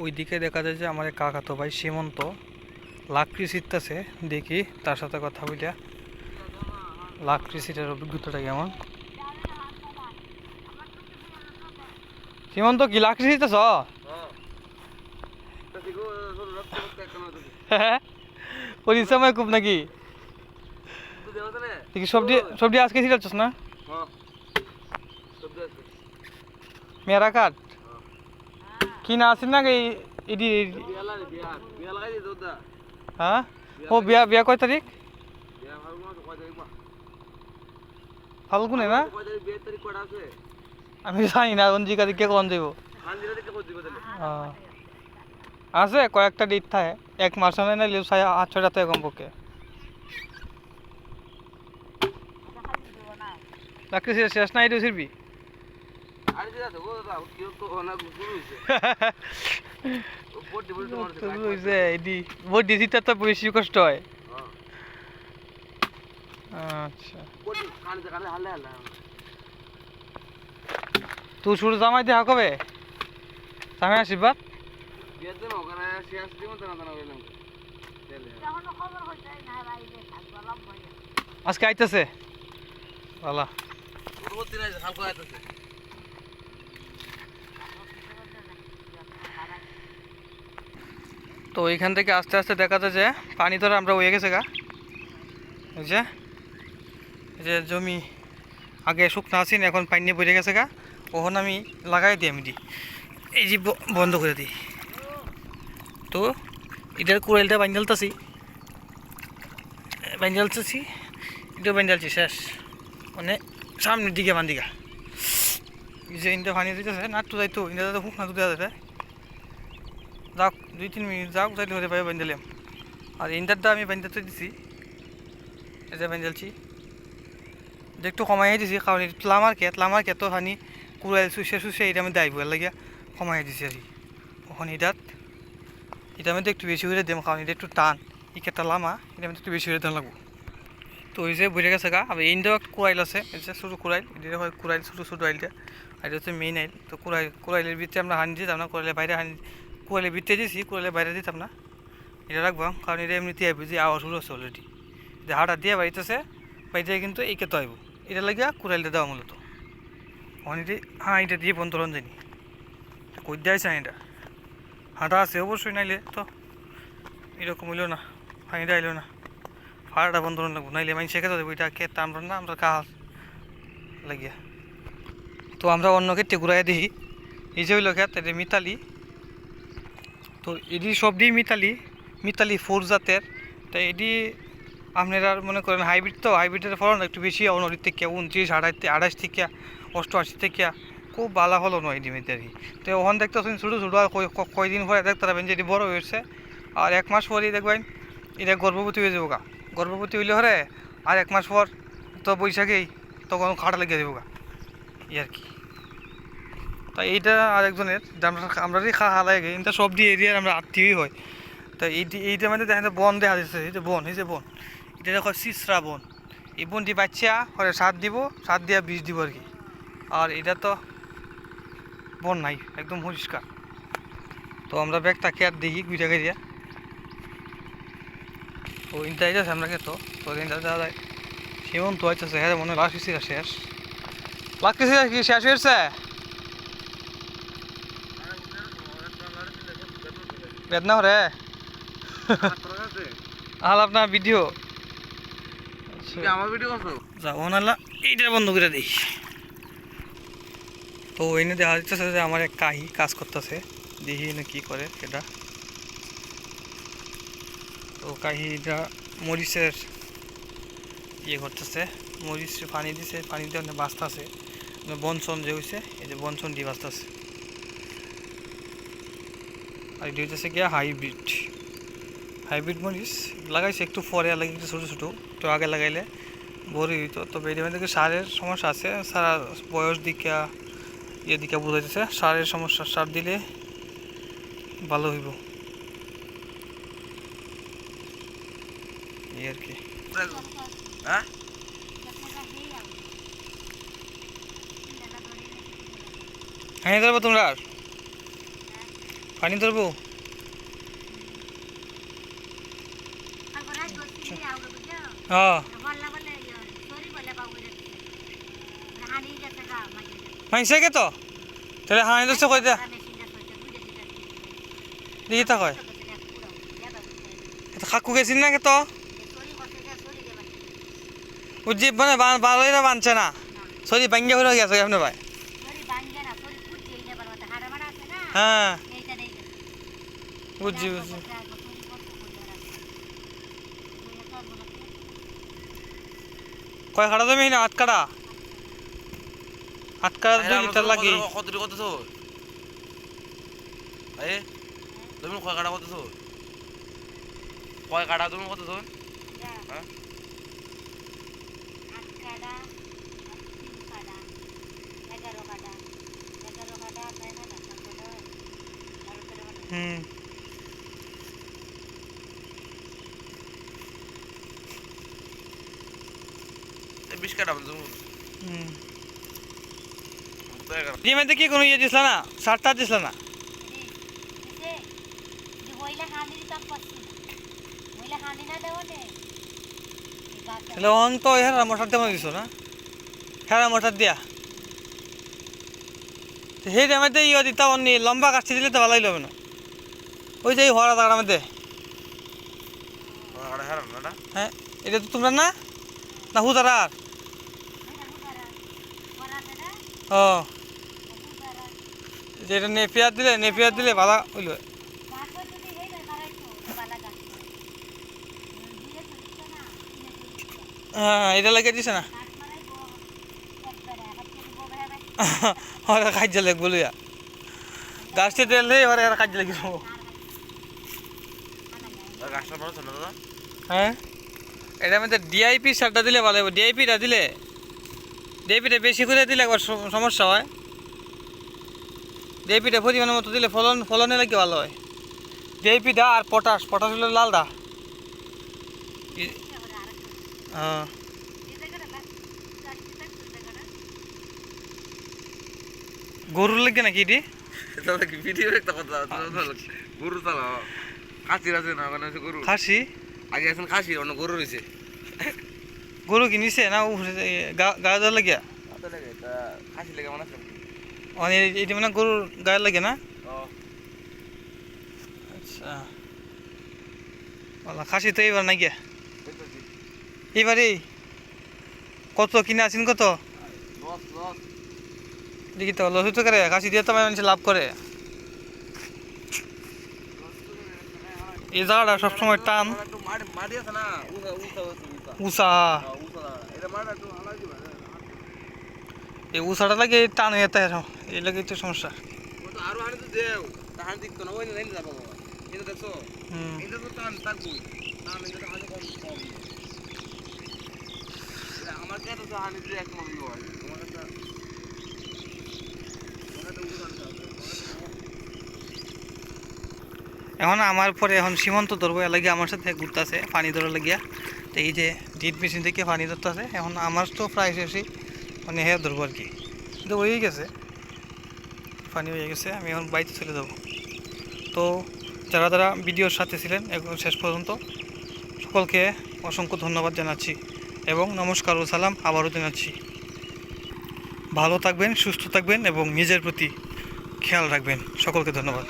ওইদিকে দেখা যায় যে আমার এক কাকাতো ভাই সীমন্ত লাকড়ি ছিটতেছে। দেখি তার সাথে কথা বলিয়া লাকড়ি ছিটার অভিজ্ঞতাটা কেমন। সীমন্ত কি লাকড়ি ছিটতেছ? পরিশ্রমে খুব নাকি? দেখি সবজি সবজি আজকে ছিটাচ্ছিস না? মেরা কাঠ কি না আছে না এডি? হ্যাঁ, ও বিয়া বিয়া কয় তারিখ? ফাল্গুনে না? আমি জানি না কোন জিকা দিকে কোন দেব। আছে কয়েকটা ডেট থাকে, এক মাস হয় না, 6-8 থাকে কমপক্ষে। লাকড়ি শেষ না এটু ছিড়বি? বডি দিতে তো বেশি কষ্ট হয়। আচ্ছা, তুই শুরু জামাই দেখা কবে? জামাই আশীর্বাদ আজকে আইতেছে বালা। তো ওইখান থেকে আস্তে আস্তে দেখা যায় যে পানি ধরে আমরা হয়ে গেছে গা। এই যে জমি আগে শুকনো আছি, এখন পানি নিয়ে পড়ে গেছে গা। ওখানে আমি লাগাই দিই, আমি দিই এই যে বন্ধ করে দিই। তো এটার কোয়েলটা বাঞ্জালতেছি এটাও বাঞ্জালছি শেষ, মানে সামনের দিকে বান্দিকা যে ইনটা পানি দিতেছে না তো যাইতো ইনটা তো হুক না তো দেওয়া যায়। যাক 2-3 মিনিট যাক যাইলে হতে পারে বান্ধালাম। আর ইনটারটা আমি বান্ধাতে দিছি, এই যে বান্ধালছি একটু কমাই দিছি, কারণ লামার ক্ষেত পানি কুড়াইল শুষে এটা আমি দাইব লাগিয়া কমাই দিছি আর কি। ওখান এটা মধ্যে একটু বেশি করে দিম, কারণ এটা একটু টান, এই ক্ষেতটা লামা, এটা মধ্যে একটু বেশি করে দেওয়া লাগবো। তো ওই যে বুঝে গেছে গা। আবার ইন্ডাও একটা কুড়াইল আছে, এই যে ছোটো কুড়াইল, এটা হয় কুড়াইল ছোটো আইলটা, আর এটা হচ্ছে মেইন আইল। তো কুড়াইলের ভিতরে আমরা হানি দিতাম না, কুড়াইলের বাইরে কুড়াইলের ভিতরে দিয়েছি, কুড়াইলের বাইরে দিতাম না। এটা রাখবো কারণ এটা এমনিতে আইব যে আওয়াজ শুরু হচ্ছে অলরেডি, যে হাঁটা দিয়ে বাড়িতেছে, বাড়িতে কিন্তু এই ক্ষেত আইব, এটা লাগিয়া কুড়াইলটা দেওয়া মূলত। অনেকে হ্যাঁ এটা দিয়ে বন্ধ রন জানি কই দেয় চাই, এটা হাঁটা আছে অবশ্যই, নাইলে তো এরকম হইল না, ফাইনটা আইলো না। ফাড়াটা বন্ধ লাগবো, নাইলে মাইন শেখে দেবো, এটা ক্ষেত আমরা না, আমরা কাজ লাগিয়া। তো আমরা অন্য ক্ষেত্রে ঘুরাই দিই। এই যে হইল ক্ষেত, এটা মিতালি। তো এটি সব দিয়ে মিতালি 4 জাতের। তাই এটি আপনারা মনে করেন হাইব্রিড, তো হাইব্রিডের ফলন একটু বেশি, অনরির থেকে 29-28 থেকে 88 থেকে খুব ভালো ফলন হয় এটি মেয়েদের। তো ওখান দেখতেছেন ছোটো ছোটো, আর কয়দিন পরে দেখতে পাবেন যে এটি বড় হয়েছে, আর 1 মাস পরেই দেখবেন এটা গর্ভবতী হয়ে যাবো গা। গর্ভবতী হইলে হরে আর 1 মাস পর তো বৈশাখেই তখন খাটা লেগে দেবো গা, ই আর কি। তাই এইটা আরেকজনের আমরা খাওয়া লাগে, এটা সব দিয়ে এরিয়ার আমরা আত্মীয়ই হয়। তাই এইটা মানে দেখেন বন দেখা যাচ্ছে, এই যে বন এটা দেখো সিসরা বন। এই বনটি বাচ্চা হরে সার দিয়া বীজ দিব আর কি। আর এটা তো বন নাই, একদম পরিষ্কার। তো আমরা ব্যাগটা খেয়ার দেখি গুইটা গেরিয়া। তো ইনটা আইতেছে আমরা খেতো, তো ইনটা দেওয়া যায় সেমন তো আইতেছে, হ্যাঁ মনে লাগতেছি শেষ লাগতেছে কি শেষ হয়েছে। বেদনা হরে আল আপনার ভিডিও আমার ভিডিও যাবো না, এইটা বন্ধ করে দিই। তো এনে দেখা যাচ্ছে যে আমার এক কাহি কাজ করতেছে, দেখি না কি করে এটা। তো কাহিটা মরিচের ইয়ে করতেছে, মরিচ পানি দিছে, পানি দিয়ে অনেক বাঁচতেছে, বনসন যে হয়েছে, এই যে বনসন দিয়ে বাঁচতেছে। আর এটি হচ্ছে গিয়া হাইব্রিড মরিচ লাগাইছে একটু পরে, লাগে একটু ছোটো ছোটো, একটু আগে লাগাইলে বড়ই হইতো। তবে এটি মধ্যে সারের সমস্যা আছে, সারা বয়স দিকা দিকে বোঝা যাচ্ছে, সারের সমস্যা, সার দিলে ভালো হইব এই আর কি। হ্যাঁ হ্যাঁ যাবো তোমরা, পানি ধরবো হ্যাঁ মাইছে কে তো তাহলে হানি ধরছে কই দে দেখি তা কয় খাকু গেছিস না কে তো উজ্জীব মানে ভালোই না বানছে না সরি ভাঙ্গে হয়ে গেছে আপনি ভাই হ্যাঁ বুঝছি বুঝছি কয় কাটা জমি না হাত কাটা 2 লিটার লাগে কত তো এ তুমি কয় কাটা কত তো কয় কাটা তুমি কত তো হ্যাঁ হুম এই 20 কাটা তুমি হুম তো 11 ডিমেতে কি কোনো ইয়ে দিছিল না সারটা দিছিল না তাহলে অন তো হেরা মোটর দেওয়া দিছ না হেরা মোটর দিয়া সেই টাইমে ইয়ে দিতা অন্য লম্বা কাটছি দিলে তো ভালোই হবে না ওই যে হরা তার মধ্যে কাটা হারাম না হ্যাঁ এটা তো তোমরা না না হুতারা ও যেটা নেপিয়ার দিলে ভালো হইল হ্যাঁ এটা লাগিয়ে দিছে না ওরা কাজ লাগবো লইয়া গাছটি দিলে ওরা এরা কাজ লাগিয়ে দেবো গাছটা বড় ছিল দাদা হ্যাঁ এটার মধ্যে ডিআইপি সারটা দিলে ভালো হবে ডিআইপিটা ডিআইপিটা বেশি করে দিলে একবার সমস্যা হয় ডিআইপিটা পরিমাণের মতো দিলে ফলনে লাগে ভালো হয় ডিআইপিটা আর পটাশ হলো লালটা হ্যাঁ গরুর লাগে নাকি এটি দাদা কি ভিডিও একটা কথা গরু চালাও খাসির আছে না মানে গরু খাসি আগে এখন খাসি অন্য গরু রয়েছে গরু কি নিছে না গা দেওয়ার লাগিয়া খাসি লেগে মনে আছে এটি মানে গরুর গায়ে লাগে না ও আচ্ছা বলা খাসি তো এইবার নাই গিয়া এই তো জি এইবারই কত কিনে আছেন কত লস দেখি তো লস হইতে করে খাসি দিয়ে তো মানুষ লাভ করে এই জায়গাটা সবসময় টান একটু মাটি আছে না উষা এটা মাটি একটু আলাদা দিবা এই উষাটা লাগে টান হয়ে যেতে এই লাগে তো সমস্যা ও তো আরো হানি তো দেও তাহান দিকতো না ওই লাইন যাবো বাবা এটা দেখছো হুম এটা তো টান থাকবো টান এটা হানি কম এটা আমার কাছে তো হানি দিয়ে এক মন হয় তোমার কাছে এখন আমার পরে এখন সীমন্ত ধরবো এর লাগে আমার সাথে ঘুরতেছে পানি ধরার লাগিয়া তো এই যে ডিট মেশিন থেকে পানি ধরতেছে এখন আমার তো প্রায় শেষই মানে হ্যাঁ ধরবো আর কি কিন্তু হয়ে গেছে পানি হয়ে গেছে আমি এখন বাড়িতে চলে যাব তো যারা যারা ভিডিওর সাথে ছিলেন এখন শেষ পর্যন্ত সকলকে অসংখ্য ধন্যবাদ জানাচ্ছি এবং নমস্কার ও সালাম আবারও জানাচ্ছি ভালো থাকবেন সুস্থ থাকবেন এবং নিজের প্রতি খেয়াল রাখবেন সকলকে ধন্যবাদ